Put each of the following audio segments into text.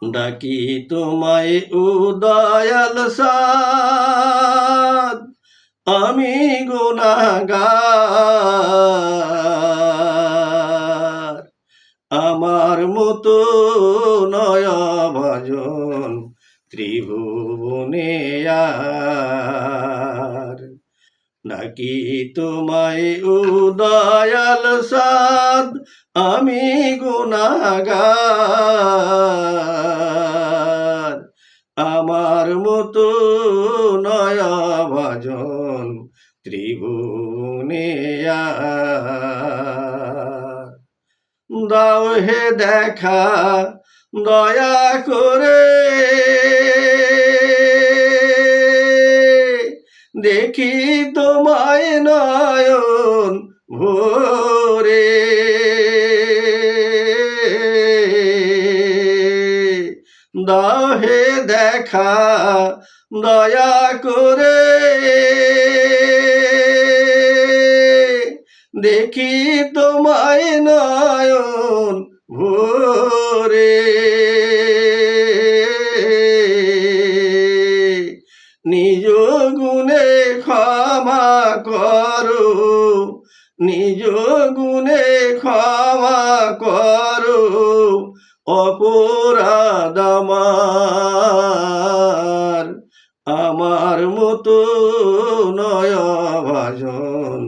ডাকি তোমায় উদয়াল সাদ, আমি গুনাহগার। আমার মতো নয় ভজন ত্রিভুবনে আর। ডাকি তোমায় উদয়াল সাদ, আমি গুনাহগার। আমার মতো নয় ভজন ত্রিভুবনে আর। দাও হে দেখা দয়া করে, দেখি তোমায় নয়ন ভরে। দাও হে দেখা দয়া করে, দেখি তোমায় নয়ন ভরে। নিজ গুণে ক্ষমা করো, নিজ গুণে ক্ষমা করো অপরাধ আমার। আমার মতো নয় ভাজন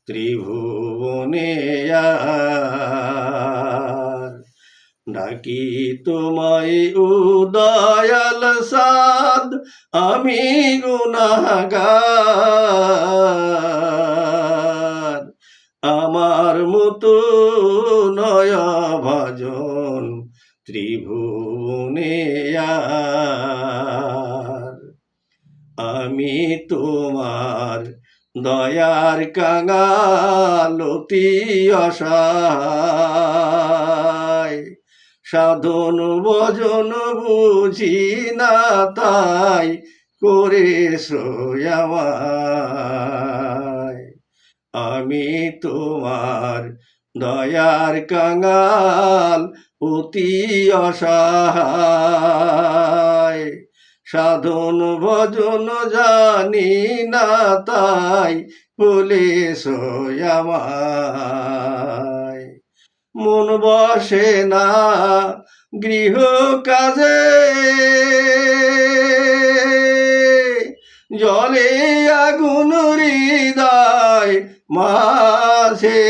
ত্রিভুবনে আর। ডাকি তোমায় উদয়াল সাদ, আমি গুনাহগার। আমার মতো নয় ভজন ত্রিভুবনে আর। আমি তোমার দয়ার কাঙাল অতি অসহায়। সাধন ভজন বুঝি না তাই করেছো আমায়। আমি তোমার দয়ার কাঙাল অতি অসহায়। সাধন ভজন জানি না তাই বলেছো আমায়। মন বসে না গৃহ কাজে, জলে আগুন হৃদয় মাঝে।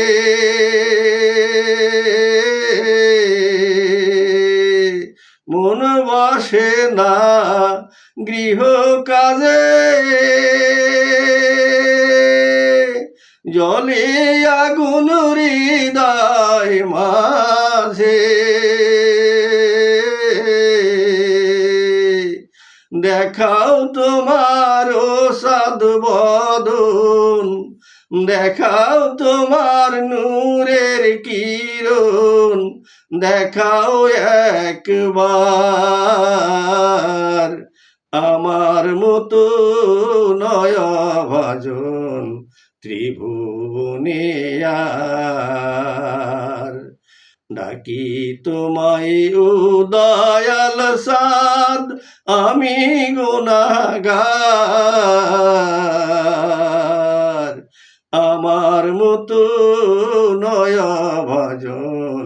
মন বসে না গৃহ কাজে, জলে আগুন হৃদয় মাঝে। দেখাও তোমার সাদ বদন, দেখাও তোমার নূরের কিরণ। দেখাও একবার আমার মতো নয় ভজন ত্রিভুবনে আর। ডাকি তোমায় উদয়াল সাদ, আমি গুনাহগার। আমার মতো নয় ভজন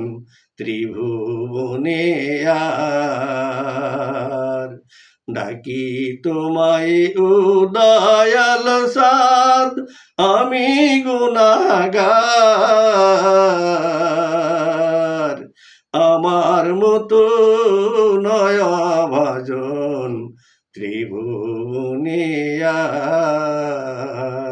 ত্রিভুবনে আর। ডাকি তোমায় উদয়াল সাদ, আমি গুনাহগার। আমার মতো নয় ভজন ত্রিভুবনে আর।